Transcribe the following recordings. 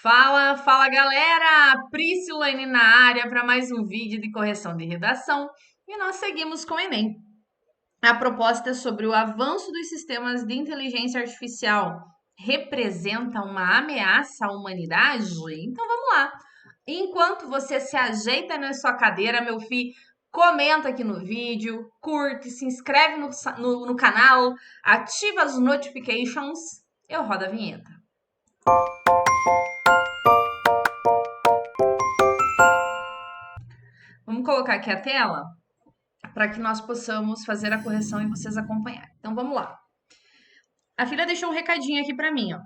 Fala, fala galera! Priscilane na área para mais um vídeo de correção de redação e nós seguimos com o Enem. A proposta é sobre o avanço dos sistemas de inteligência artificial representa uma ameaça à humanidade? Então vamos lá. Enquanto você se ajeita na sua cadeira, meu filho, comenta aqui no vídeo, curte, se inscreve no canal, ativa as notifications. Eu rodo a vinheta. Vamos colocar aqui a tela para que nós possamos fazer a correção e vocês acompanharem. Então vamos lá. A filha deixou um recadinho aqui para mim, ó.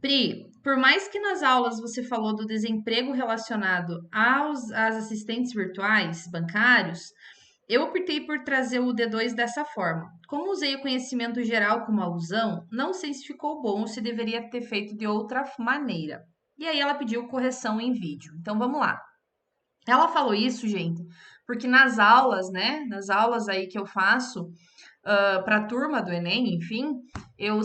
Pri, por mais que nas aulas você falou do desemprego relacionado às assistentes virtuais bancários, eu optei por trazer o D2 dessa forma. Como usei o conhecimento geral como alusão, não sei se ficou bom ou se deveria ter feito de outra maneira. E aí ela pediu correção em vídeo. Então vamos lá. Ela falou isso, gente, porque nas aulas, né, nas aulas aí que eu faço para a turma do Enem, enfim, eu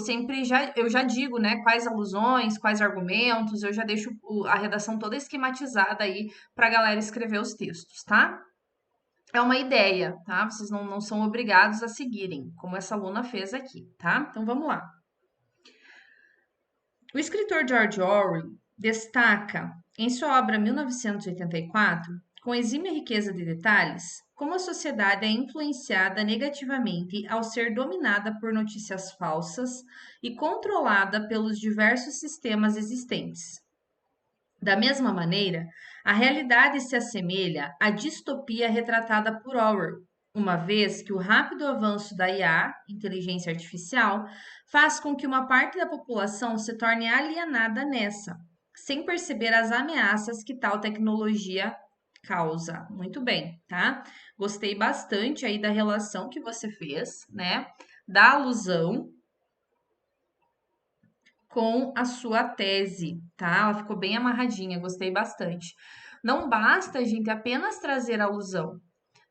já digo, né, quais alusões, quais argumentos, eu já deixo a redação toda esquematizada aí para a galera escrever os textos, tá? É uma ideia, tá? Vocês não são obrigados a seguirem, como essa aluna fez aqui, tá? Então vamos lá. O escritor George Orwell destaca em sua obra 1984, com exímia riqueza de detalhes, como a sociedade é influenciada negativamente ao ser dominada por notícias falsas e controlada pelos diversos sistemas existentes. Da mesma maneira, a realidade se assemelha à distopia retratada por Orwell, uma vez que o rápido avanço da IA, inteligência artificial, faz com que uma parte da população se torne alienada nessa, sem perceber as ameaças que tal tecnologia causa. Muito bem, tá? Gostei bastante aí da relação que você fez, né? Da alusão com a sua tese, tá? Ela ficou bem amarradinha, gostei bastante. Não basta, gente, apenas trazer alusão.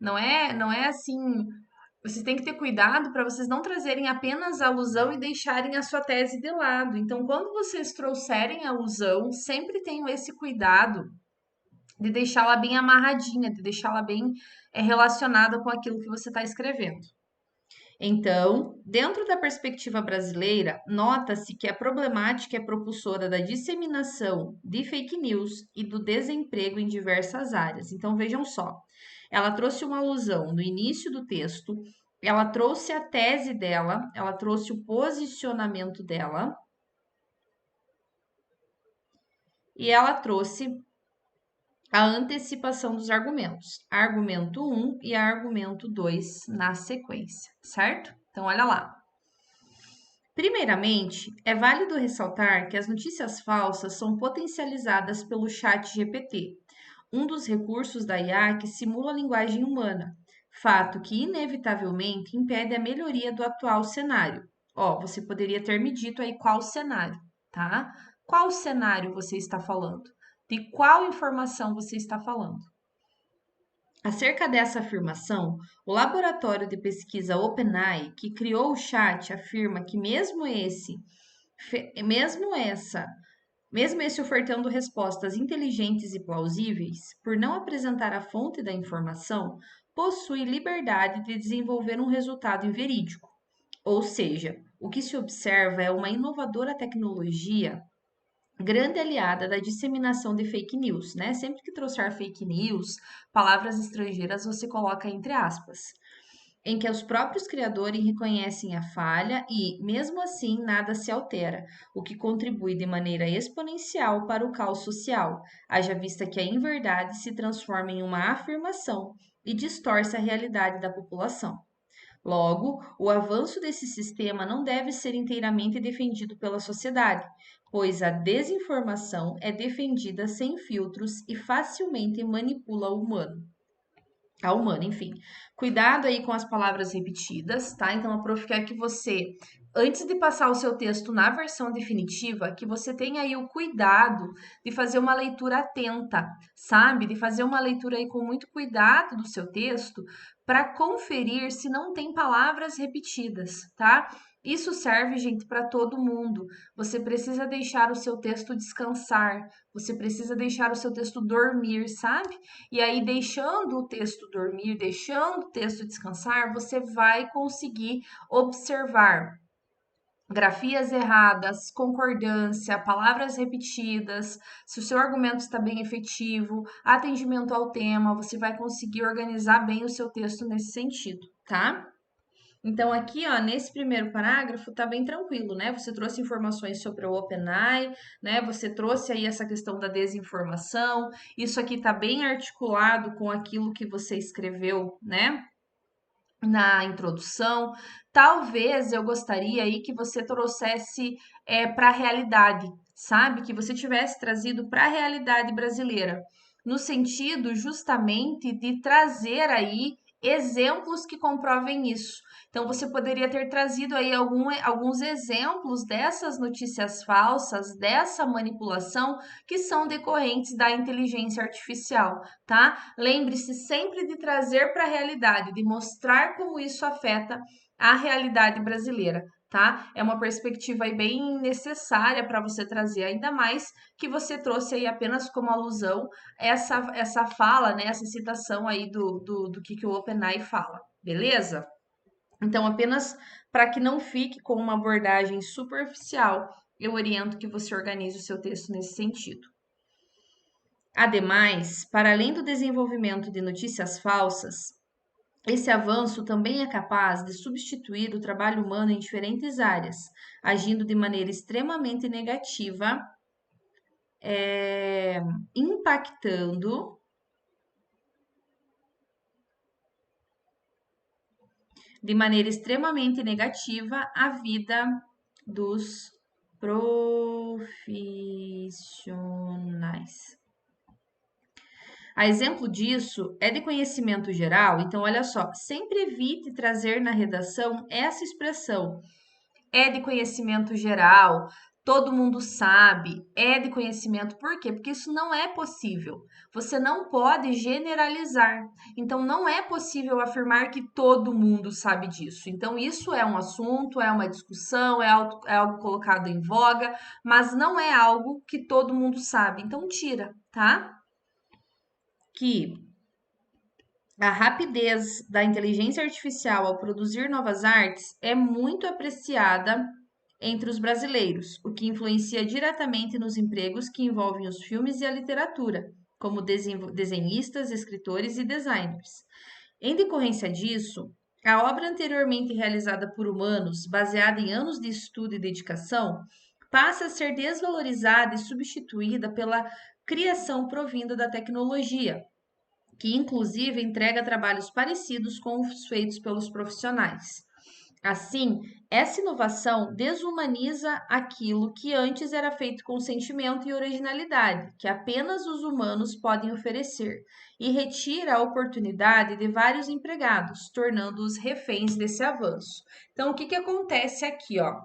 Não é assim. Vocês têm que ter cuidado para vocês não trazerem apenas alusão e deixarem a sua tese de lado. Então, quando vocês trouxerem alusão, sempre tenham esse cuidado de deixá-la bem amarradinha, de deixá-la bem relacionada com aquilo que você está escrevendo. Então, dentro da perspectiva brasileira, nota-se que a problemática é propulsora da disseminação de fake news e do desemprego em diversas áreas. Então, vejam só, ela trouxe uma alusão no início do texto, ela trouxe a tese dela, ela trouxe o posicionamento dela e ela trouxe a antecipação dos argumentos, argumento 1 e argumento 2 na sequência, certo? Então, olha lá. Primeiramente, é válido ressaltar que as notícias falsas são potencializadas pelo chat GPT, um dos recursos da IA que simula a linguagem humana, fato que inevitavelmente impede a melhoria do atual cenário. Ó, você poderia ter me dito aí qual cenário, tá? Qual cenário você está falando? De qual informação você está falando? Acerca dessa afirmação, o laboratório de pesquisa OpenAI, que criou o chat, afirma que mesmo esse ofertando respostas inteligentes e plausíveis, por não apresentar a fonte da informação, possui liberdade de desenvolver um resultado inverídico. Ou seja, o que se observa é uma inovadora tecnologia grande aliada da disseminação de fake news, né? Sempre que trouxer fake news, palavras estrangeiras, você coloca entre aspas, em que os próprios criadores reconhecem a falha e, mesmo assim, nada se altera, o que contribui de maneira exponencial para o caos social, haja vista que a inverdade se transforma em uma afirmação e distorce a realidade da população. Logo, o avanço desse sistema não deve ser inteiramente defendido pela sociedade, pois a desinformação é defendida sem filtros e facilmente manipula o humano. A humana, enfim. Cuidado aí com as palavras repetidas, tá? Então, a prof quer que você, antes de passar o seu texto na versão definitiva, que você tenha aí o cuidado de fazer uma leitura atenta, sabe? De fazer uma leitura aí com muito cuidado do seu texto, para conferir se não tem palavras repetidas, tá? Isso serve, gente, para todo mundo. Você precisa deixar o seu texto descansar, você precisa deixar o seu texto dormir, sabe? E aí, deixando o texto dormir, deixando o texto descansar, você vai conseguir observar grafias erradas, concordância, palavras repetidas, se o seu argumento está bem efetivo, atendimento ao tema, você vai conseguir organizar bem o seu texto nesse sentido, tá? Então, aqui, ó, nesse primeiro parágrafo, tá bem tranquilo, né? Você trouxe informações sobre o OpenAI, né? Você trouxe aí essa questão da desinformação. Isso aqui tá bem articulado com aquilo que você escreveu, né? Na introdução. Talvez eu gostaria aí que você trouxesse para a realidade, sabe? Que você tivesse trazido para a realidade brasileira, no sentido justamente de trazer aí exemplos que comprovem isso. Então, você poderia ter trazido aí alguns exemplos dessas notícias falsas, dessa manipulação, que são decorrentes da inteligência artificial, tá? Lembre-se sempre de trazer para a realidade, de mostrar como isso afeta a realidade brasileira, tá? É uma perspectiva aí bem necessária para você trazer, ainda mais que você trouxe aí apenas como alusão essa fala, né? Essa citação aí do que o OpenAI fala, beleza? Então, apenas para que não fique com uma abordagem superficial, eu oriento que você organize o seu texto nesse sentido. Ademais, para além do desenvolvimento de notícias falsas, esse avanço também é capaz de substituir o trabalho humano em diferentes áreas, agindo de maneira extremamente negativa, impactando de maneira extremamente negativa a vida dos profissionais. A exemplo disso é de conhecimento geral, então olha só, sempre evite trazer na redação essa expressão. É de conhecimento geral, todo mundo sabe, é de conhecimento. Por quê? Porque isso não é possível. Você não pode generalizar. Então, não é possível afirmar que todo mundo sabe disso. Então, isso é um assunto, é uma discussão, é algo colocado em voga, mas não é algo que todo mundo sabe. Então, tira, tá? Que a rapidez da inteligência artificial ao produzir novas artes é muito apreciada entre os brasileiros, o que influencia diretamente nos empregos que envolvem os filmes e a literatura, como desenhistas, escritores e designers. Em decorrência disso, a obra anteriormente realizada por humanos, baseada em anos de estudo e dedicação, passa a ser desvalorizada e substituída pela criação provinda da tecnologia, que inclusive entrega trabalhos parecidos com os feitos pelos profissionais. Assim, essa inovação desumaniza aquilo que antes era feito com sentimento e originalidade, que apenas os humanos podem oferecer, e retira a oportunidade de vários empregados, tornando-os reféns desse avanço. Então, o que que acontece aqui, ó?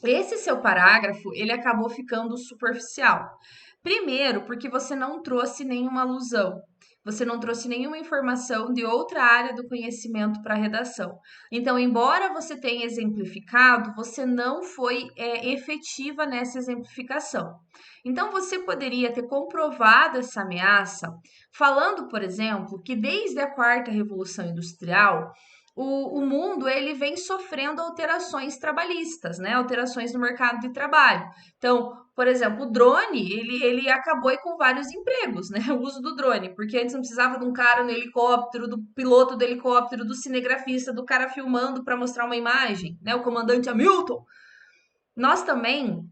Esse seu parágrafo, ele acabou ficando superficial. Primeiro, porque você não trouxe nenhuma alusão. Você não trouxe nenhuma informação de outra área do conhecimento para a redação. Então, embora você tenha exemplificado, você não foi efetiva nessa exemplificação. Então, você poderia ter comprovado essa ameaça falando, por exemplo, que desde a quarta revolução industrial, o mundo ele vem sofrendo alterações trabalhistas, né? Alterações no mercado de trabalho. Então, por exemplo, o drone, ele acabou aí com vários empregos, né? O uso do drone, porque antes não precisava de um cara no helicóptero, do piloto do helicóptero, do cinegrafista, do cara filmando para mostrar uma imagem, né? O comandante Hamilton. Nós também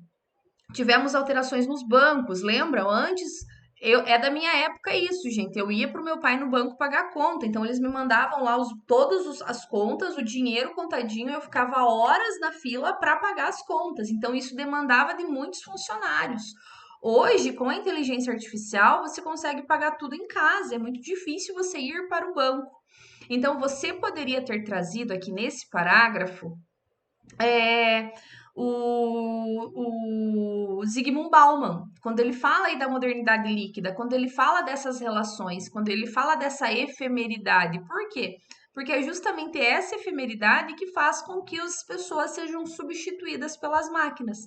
tivemos alterações nos bancos, lembram? Antes, é da minha época isso, gente. Eu ia pro meu pai no banco pagar a conta, então eles me mandavam lá todas as contas, o dinheiro contadinho, eu ficava horas na fila para pagar as contas. Então isso demandava de muitos funcionários. Hoje, com a inteligência artificial, você consegue pagar tudo em casa, é muito difícil você ir para o banco. Então, você poderia ter trazido aqui nesse parágrafo é, o Zygmunt Bauman, quando ele fala aí da modernidade líquida, quando ele fala dessas relações, quando ele fala dessa efemeridade, por quê? porque é justamente essa efemeridade que faz com que as pessoas sejam substituídas pelas máquinas.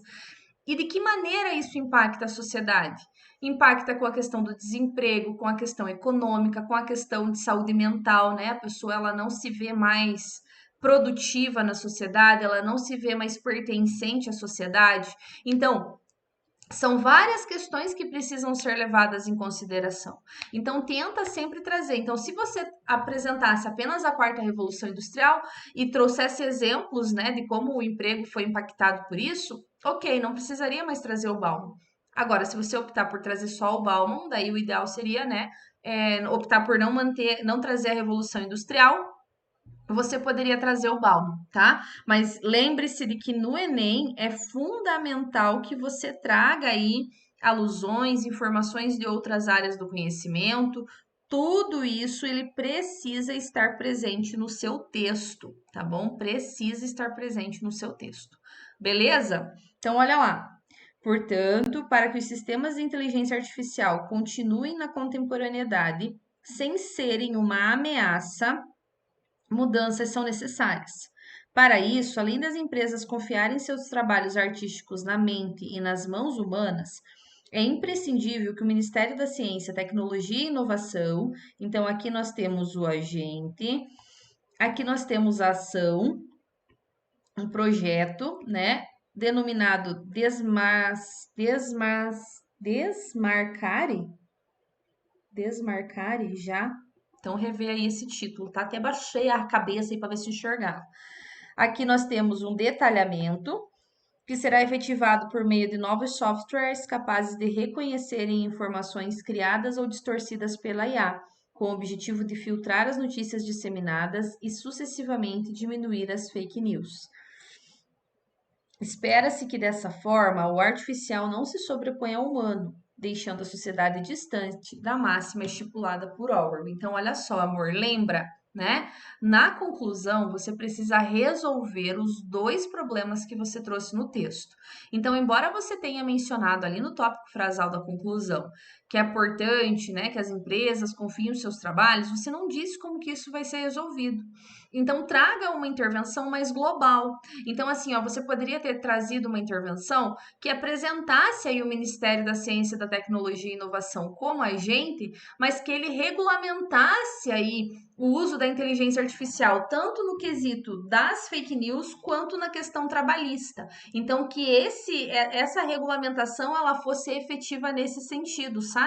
E de que maneira isso impacta a sociedade? Impacta com a questão do desemprego, com a questão econômica, com a questão de saúde mental, né? A pessoa ela não se vê mais produtiva na sociedade, ela não se vê mais pertencente à sociedade. Então, são várias questões que precisam ser levadas em consideração. Então, tenta sempre trazer. Então, se você apresentasse apenas a quarta revolução industrial e trouxesse exemplos, né, de como o emprego foi impactado por isso, ok, não precisaria mais trazer o Bauman. Agora, se você optar por trazer só o Bauman, daí o ideal seria, né, optar por não manter, não trazer a revolução industrial, você poderia trazer o Bauman, tá? Mas lembre-se de que no Enem é fundamental que você traga aí alusões, informações de outras áreas do conhecimento. Tudo isso ele precisa estar presente no seu texto, tá bom? Precisa estar presente no seu texto. Beleza? Então, olha lá. Portanto, para que os sistemas de inteligência artificial continuem na contemporaneidade, sem serem uma ameaça, mudanças são necessárias. Para isso, além das empresas confiarem seus trabalhos artísticos na mente e nas mãos humanas, é imprescindível que o Ministério da Ciência, Tecnologia e Inovação, então aqui nós temos o agente, aqui nós temos a ação, um projeto, né, denominado Desmarcare já. Então, rever aí esse título, tá? Até baixei a cabeça aí para ver se enxergava. Aqui nós temos um detalhamento que será efetivado por meio de novos softwares capazes de reconhecerem informações criadas ou distorcidas pela IA, com o objetivo de filtrar as notícias disseminadas e sucessivamente diminuir as fake news. Espera-se que dessa forma o artificial não se sobreponha ao humano, deixando a sociedade distante da máxima estipulada por Orwell. Então, olha só, amor, lembra, né? Na conclusão, você precisa resolver os dois problemas que você trouxe no texto. Então, embora você tenha mencionado ali no tópico frasal da conclusão que é importante, né, que as empresas confiem os seus trabalhos, você não disse como que isso vai ser resolvido. Então, traga uma intervenção mais global. Então, assim, ó, você poderia ter trazido uma intervenção que apresentasse aí o Ministério da Ciência, da Tecnologia e Inovação como agente, mas que ele regulamentasse aí o uso da inteligência artificial, tanto no quesito das fake news, quanto na questão trabalhista. Então, que essa regulamentação ela fosse efetiva nesse sentido, sabe?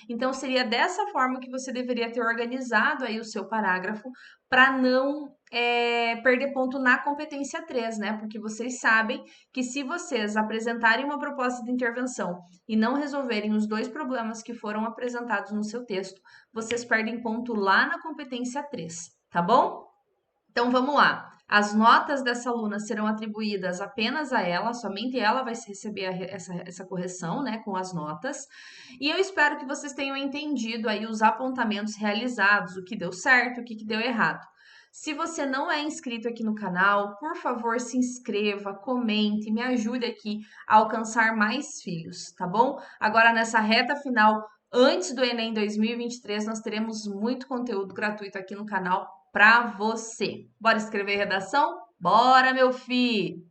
Então, seria dessa forma que você deveria ter organizado aí o seu parágrafo para não perder ponto na competência 3, né? Porque vocês sabem que se vocês apresentarem uma proposta de intervenção e não resolverem os dois problemas que foram apresentados no seu texto, vocês perdem ponto lá na competência 3, tá bom? Então vamos lá. As notas dessa aluna serão atribuídas apenas a ela, somente ela vai receber essa correção, né, com as notas. E eu espero que vocês tenham entendido aí os apontamentos realizados, o que deu certo, o que deu errado. Se você não é inscrito aqui no canal, por favor, se inscreva, comente, me ajude aqui a alcançar mais filhos, tá bom? Agora, nessa reta final, antes do Enem 2023, nós teremos muito conteúdo gratuito aqui no canal para você. Bora escrever redação? Bora, meu filho!